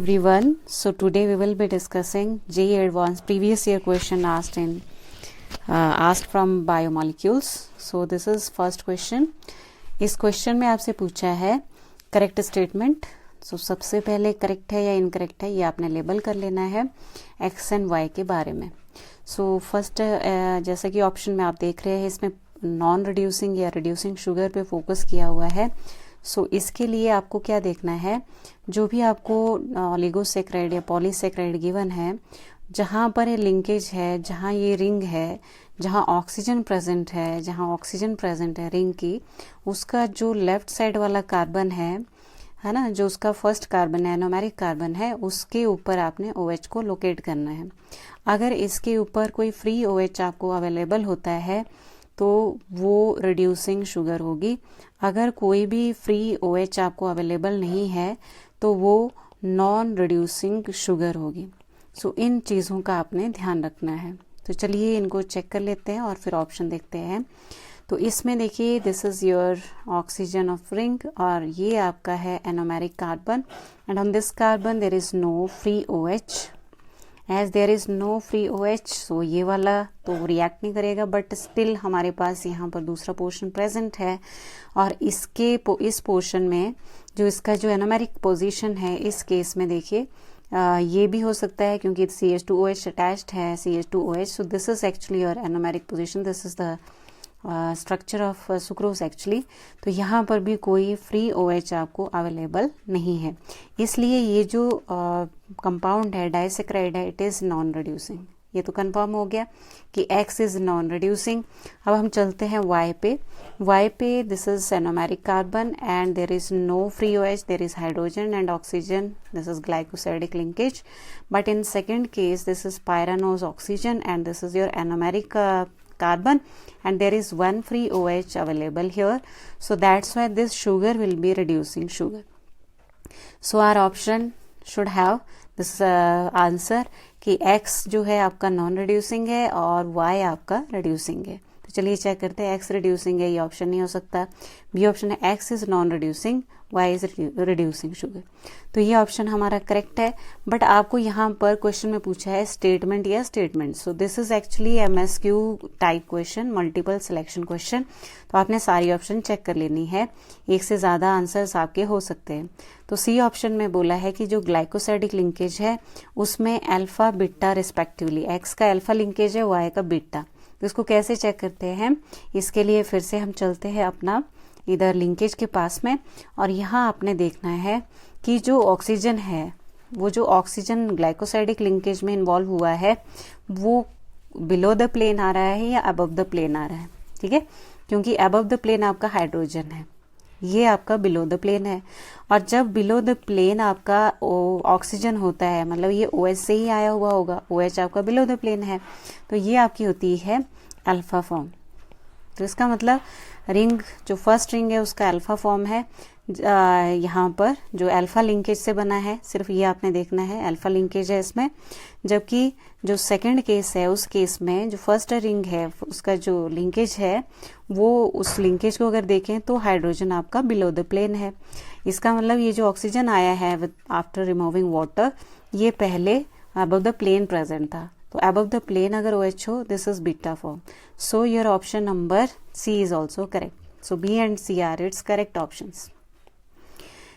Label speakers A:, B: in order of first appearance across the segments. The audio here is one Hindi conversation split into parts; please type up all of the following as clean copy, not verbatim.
A: everyone. So today we will be discussing JEE Advanced previous year question asked from biomolecules. So this is first question. इस क्वेश्चन में आपसे पूछा है करेक्ट स्टेटमेंट. सो सबसे पहले करेक्ट है या इनकरेक्ट है ये आपने लेबल कर लेना है एक्स एंड वाई के बारे में. सो फर्स्ट जैसा कि ऑप्शन में आप देख रहे हैं इसमें नॉन रिड्यूसिंग या रिड्यूसिंग शुगर पे फोकस किया हुआ है. सो इसके लिए आपको क्या देखना है, जो भी आपको ओलिगोसेक्राइड या पॉलीसेक्राइड गिवन है, जहाँ पर ये लिंकेज है, जहाँ ये रिंग है, जहाँ ऑक्सीजन प्रेजेंट है रिंग की, उसका जो लेफ्ट साइड वाला कार्बन है ना, जो उसका फर्स्ट कार्बन है, एनोमेरिक कार्बन है, उसके ऊपर आपने OH को लोकेट करना है. अगर इसके ऊपर कोई फ्री OH आपको अवेलेबल होता है तो वो रिड्यूसिंग शुगर होगी. अगर कोई भी फ्री OH आपको अवेलेबल नहीं है तो वो नॉन रिड्यूसिंग शुगर होगी. सो इन चीज़ों का आपने ध्यान रखना है. तो चलिए इनको चेक कर लेते हैं और फिर ऑप्शन देखते हैं. तो इसमें देखिए this is your oxygen of ring और ये आपका है anomeric carbon and on this carbon there is no free OH. As there is no free OH so ये वाला तो रिएक्ट नहीं करेगा, बट स्टिल हमारे पास यहाँ पर दूसरा पोर्शन प्रेजेंट है और इस पोर्शन में जो इसका जो एनोमेरिक पोजीशन है इस केस में देखिए ये भी हो सकता है क्योंकि CH2OH अटैच्ड है, CH2OH. So this is actually your anomeric position, this is the structure of sucrose actually. तो यहाँ पर भी कोई फ्री OH आपको अवेलेबल नहीं है, इसलिए ये जो कंपाउंड है डाइसेक्राइड है, इट इज़ नॉन रिड्यूसिंग. ये तो कंफर्म हो गया कि X इज नॉन रिड्यूसिंग. अब हम चलते हैं Y पे. Y पे this is anomeric carbon and there is no free OH, there is hydrogen and oxygen, this is glycosidic linkage. But in second case this is pyranose oxygen and this is your anomeric carbon and there is one free OH available here, so that's why this sugar will be reducing sugar. So our option should have this answer कि X जो है आपका नॉन रिड्यूसिंग है और Y आपका रिड्यूसिंग है. तो चलिए चेक करते हैं. X रिड्यूसिंग है, ये ऑप्शन नहीं हो सकता. बी ऑप्शन है X is non reducing, Y is reducing sugar. तो ये ऑप्शन हमारा करेक्ट है. बट आपको यहाँ पर क्वेश्चन में पूछा है स्टेटमेंट या statement. So this is actually MSQ type question, multiple selection question. तो आपने सारी ऑप्शन चेक कर लेनी है, एक से ज़्यादा आंसर्स आपके हो सकते हैं. तो सी ऑप्शन में बोला है कि जो ग्लाइकोसाइडिक लिंकेज है उसमें अल्फा बीटा रिस्पेक्टिवली, X का अल्फा लिंकेज है, Y का बीटा. तो इसको कैसे चेक करते हैं, इसके लिए फिर से हम चलते हैं अपना इधर लिंकेज के पास में और यहाँ आपने देखना है कि जो ऑक्सीजन है, वो जो ऑक्सीजन ग्लाइकोसाइडिक लिंकेज में इन्वॉल्व हुआ है वो बिलो द प्लेन आ रहा है या अबव द प्लेन आ रहा है. ठीक है, क्योंकि अबव द प्लेन आपका हाइड्रोजन है, ये आपका बिलो द प्लेन है. और जब बिलो द प्लेन आपका ऑक्सीजन होता है, मतलब ये OH से ही आया हुआ होगा, OH आपका बिलो द प्लेन है, तो ये आपकी होती है अल्फा फॉर्म. तो इसका मतलब रिंग जो फर्स्ट रिंग है उसका अल्फा फॉर्म है. यहाँ पर जो अल्फा लिंकेज से बना है, सिर्फ ये आपने देखना है, अल्फा लिंकेज है इसमें. जबकि जो सेकंड केस है उस केस में जो फर्स्ट रिंग है उसका जो लिंकेज है वो उस लिंकेज को अगर देखें तो हाइड्रोजन आपका बिलो द प्लेन है. इसका मतलब ये जो ऑक्सीजन आया है विद आफ्टर रिमूविंग वाटर, ये पहले अबव द प्लेन प्रेजेंट था. तो अबव द प्लेन अगर OH हो, this is beta form. So your option number C is also correct. So B and C are its correct options.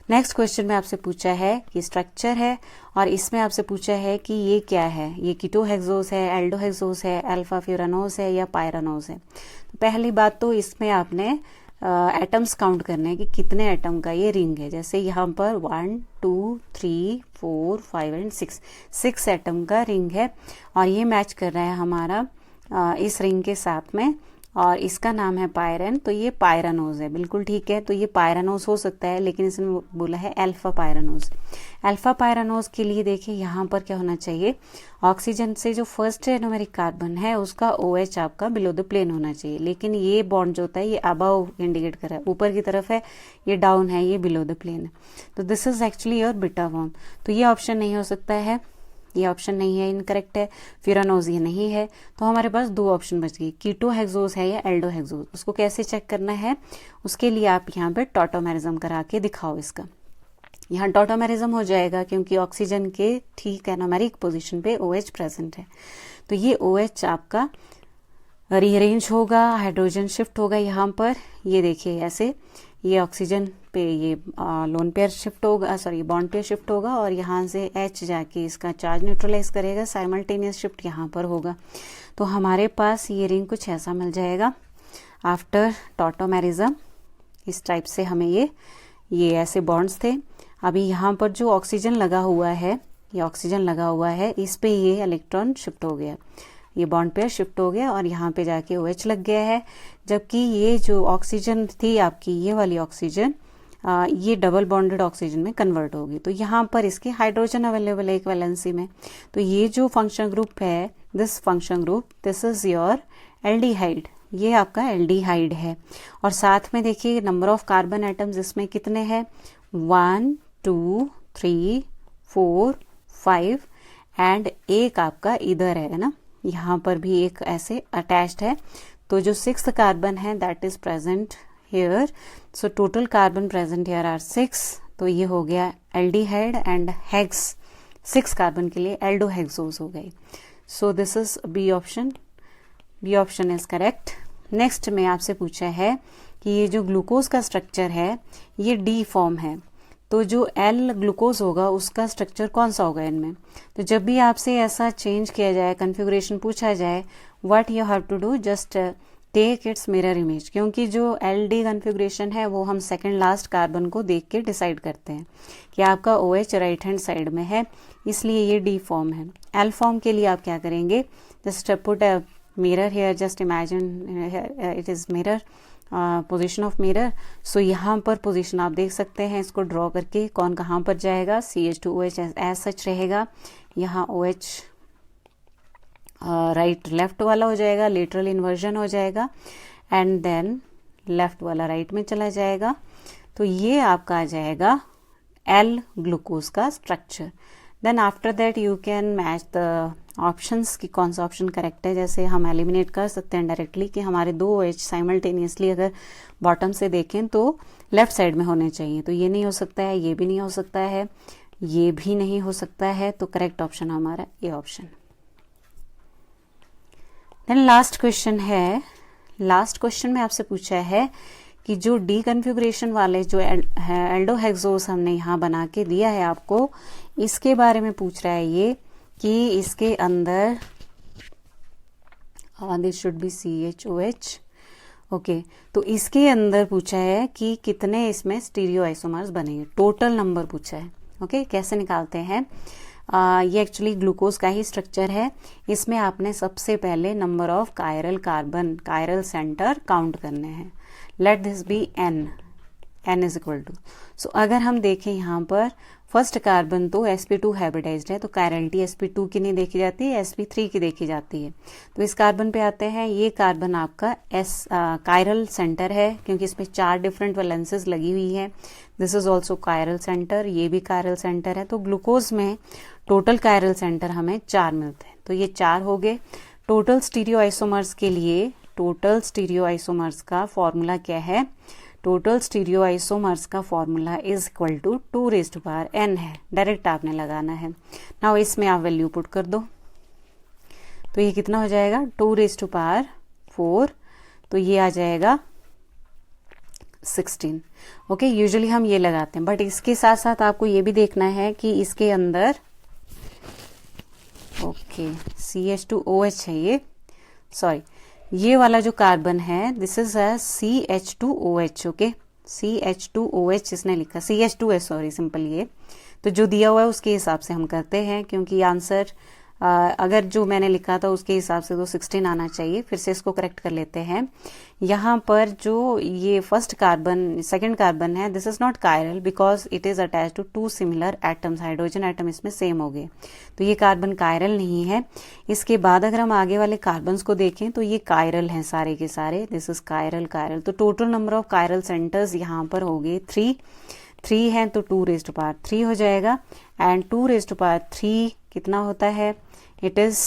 A: Next question में आपसे पूछा है कि स्ट्रक्चर है और इसमें आपसे पूछा है कि ये क्या है, ये कीटोहेक्सोस है, एल्डोहेक्सोस है, अल्फा फ्यूरानोस है या पायरानोस है. तो पहली बात तो इसमें आपने एटम्स काउंट करने हैं कि कितने एटम का ये रिंग है. जैसे यहाँ पर 1 2 3 4 5 एंड 6 एटम का रिंग है और ये मैच कर रहा है हमारा इस रिंग के साथ में और इसका नाम है पायरन. तो ये पायरानोज है, बिल्कुल ठीक है. तो ये पायरानोज हो सकता है, लेकिन इसने बोला है अल्फा पायरानोज. अल्फा पायरानोज के लिए देखिए यहाँ पर क्या होना चाहिए, ऑक्सीजन से जो फर्स्ट एनोमेरिक कार्बन है उसका OH आपका बिलो द प्लेन होना चाहिए. लेकिन ये बॉन्ड जो होता है ये अबव इंडिकेट कर रहा है, ऊपर की तरफ है, ये डाउन है, ये बिलो द प्लेन है. तो this is actually your beta form. तो ये ऑप्शन नहीं हो सकता है, ये ऑप्शन नहीं है, इनकरेक्ट है. फ्यूरानोज ये नहीं है. तो हमारे पास दो ऑप्शन बच गई, कीटोहेक्सोस है या एल्डोहेक्सोस. उसको कैसे चेक करना है, उसके लिए आप यहाँ पे टॉटोमेरिज्म करा के दिखाओ इसका. यहाँ टॉटोमेरिज्म हो जाएगा क्योंकि ऑक्सीजन के ठीक एनोमेरिक पोजीशन पे OH प्रेजेंट है। तो ये OH आपका रीअरेंज होगा, हाइड्रोजन शिफ्ट होगा यहाँ पर, ये देखिए ऐसे, ये ऑक्सीजन पे ये लोन पेयर शिफ्ट होगा, सॉरी बॉन्ड पेयर शिफ्ट होगा और यहाँ से H जाके इसका चार्ज न्यूट्रलाइज करेगा, साइमल्टेनियस शिफ्ट यहाँ पर होगा। तो हमारे पास ये रिंग कुछ ऐसा मिल जाएगा आफ्टर टॉटोमेरिज्म। इस टाइप से हमें ये ऐसे बॉन्ड्स थे। अभी यहाँ पर जो ऑक्सीजन लगा हुआ है, ये ऑक्सीजन लगा हुआ है, इस पे ये इलेक्ट्रॉन शिफ्ट हो गया, ये बॉन्ड पेयर शिफ्ट हो गया और यहाँ पे जाके OH लग गया है। जबकि ये जो ऑक्सीजन थी आपकी, ये वाली ऑक्सीजन ये डबल बॉन्डेड ऑक्सीजन में कन्वर्ट होगी। तो यहाँ पर इसके हाइड्रोजन अवेलेबल है एक वैलेंसी में। तो ये जो फंक्शन ग्रुप है, this function group, this is your aldehyde, ये आपका एल्डिहाइड है। और साथ में देखिए नंबर ऑफ कार्बन एटम्स इसमें कितने हैं, 1 2 3 4 5 एंड एक आपका इधर है ना, यहाँ पर भी एक ऐसे अटैच्ड है। तो जो 6th कार्बन है that is present here. So total carbon present here are 6। तो ये हो गया एल्डिहाइड एंड हेक्स, 6 कार्बन के लिए एल्डोहेक्सोज हो गई। So this is B option, B option is correct. Next में आपसे पूछा है कि ये जो ग्लूकोज का स्ट्रक्चर है ये डी फॉर्म है, तो जो L ग्लूकोज होगा उसका स्ट्रक्चर कौन सा होगा इनमें। तो जब भी आपसे ऐसा चेंज किया जाए, कन्फिगुरेशन पूछा जाए, what you have to do, just take its mirror image, क्योंकि जो LD कन्फिगुरेशन है वो हम सेकंड लास्ट कार्बन को देख के डिसाइड करते हैं कि आपका OH राइट हैंड साइड में है, इसलिए ये डी फॉर्म है। L फॉर्म के लिए आप क्या करेंगे, just put a mirror here, just imagine it is mirror, position of mirror. So यहाँ पर पोजीशन आप देख सकते हैं, इसको ड्रॉ करके कौन कहाँ पर जाएगा, CH2OH एज सच रहेगा, यहाँ OH राइट लेफ्ट वाला हो जाएगा, लेटरल इन्वर्जन हो जाएगा एंड देन लेफ्ट वाला राइट में चला जाएगा। तो ये आपका आ जाएगा L ग्लूकोज का structure. Then after that you can match the options कि कौन सा ऑप्शन करेक्ट है। जैसे हम एलिमिनेट कर सकते हैं डायरेक्टली कि हमारे 2 OH साइमल्टेनियसली अगर बॉटम से देखें तो लेफ्ट साइड में होने चाहिए, तो ये नहीं हो सकता है, ये भी नहीं हो सकता है, ये भी नहीं हो सकता है। तो करेक्ट ऑप्शन हमारा ये ऑप्शन। देन लास्ट क्वेश्चन है, लास्ट क्वेश्चन में आपसे पूछा है कि जो डी कन्फिगुरेशन वाले जो एल्डोहेक्सोज हमने यहाँ बना के दिया है आपको, इसके बारे में पूछ रहा है ये कि इसके अंदर this should be CHOH, okay. तो इसके अंदर पूछा है कि कितने इसमें स्टीरियो आइसोमर्स बनेंगे, टोटल नंबर पूछा है, ओके। कैसे निकालते हैं, ये एक्चुअली ग्लूकोज का ही स्ट्रक्चर है। इसमें आपने सबसे पहले number of chiral carbon, chiral centre count करने हैं। Let this be n is equal to, so अगर हम देखें यहाँ पर फर्स्ट कार्बन तो sp2 हाइब्रिडाइज्ड है, तो कायरलिटी sp2 की नहीं देखी जाती है, sp3 की देखी जाती है। तो इस कार्बन पे आते हैं, ये कार्बन आपका कायरल सेंटर है क्योंकि इसमें 4 डिफरेंट वैलेंसेस लगी हुई है। This is also chiral centre, ये भी कायरल सेंटर है। तो ग्लूकोज में टोटल कायरल सेंटर हमें 4 मिलते हैं, तो ये 4 हो गए। टोटल स्टीरियो आइसोमर्स के लिए, टोटल स्टीरियो आइसोमर्स का फॉर्मूला क्या है, टोटल स्टीरियो आइसोमर्स का formula is equal to 2n है, डायरेक्ट आपने लगाना है। नाउ इसमें आप वैल्यू पुट कर दो, तो ये कितना हो जाएगा 2^4, तो ये आ जाएगा 16, ओके। यूजुअली हम ये लगाते हैं, बट इसके साथ साथ आपको ये भी देखना है कि इसके अंदर, ओके, CH2OH है ये, सॉरी, ये वाला जो कार्बन है this is a CH2OH, okay. CH2OH इसने लिखा, CH2 है, सॉरी, सिंपल ये तो जो दिया हुआ है उसके हिसाब से हम करते हैं, क्योंकि आंसर अगर जो मैंने लिखा था उसके हिसाब से तो 16 आना चाहिए। फिर से इसको करेक्ट कर लेते हैं। यहाँ पर जो ये फर्स्ट कार्बन, सेकंड कार्बन है, this is not chiral because it is attach to 2 similar atoms, hydrogen atom इसमें सेम हो गए, तो ये कार्बन कायरल नहीं है। इसके बाद अगर हम आगे वाले कार्बन्स को देखें तो ये कायरल हैं सारे के सारे, दिस इज कायरल, कायरल। तो total number of chiral centres यहाँ पर हो गए 3 हैं, तो 2^3 हो जाएगा। एंड 2^3 कितना होता है, इट इज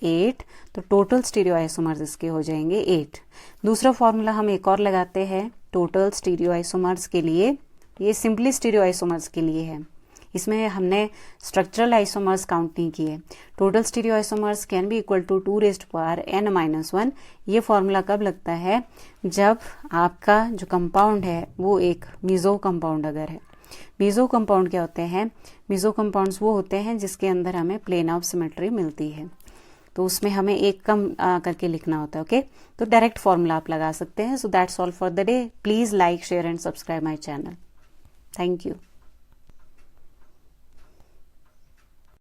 A: 8, तो टोटल स्टीरियो आइसोमर्स इसके हो जाएंगे 8। दूसरा फॉर्मूला हम एक और लगाते हैं टोटल स्टीरियो आइसोमर्स के लिए, ये सिंपली स्टीरियो आइसोमर्स के लिए है, इसमें हमने स्ट्रक्चरल आइसोमर्स काउंट नहीं किए। Total stereo isomers can be equal to 2n-1। ये फॉर्मूला कब लगता है, जब आपका जो कंपाउंड है वो एक मीजो कंपाउंड अगर है। मीजो कंपाउंड क्या होते हैं, मीजो कंपाउंड्स वो होते हैं जिसके अंदर हमें प्लेन ऑफ सिमेट्री मिलती है, तो उसमें हमें एक कम करके लिखना होता है। ओके, तो डायरेक्ट फॉर्मूला आप लगा सकते हैं। So that's all for the day. Please like, share and subscribe my channel. Thank you.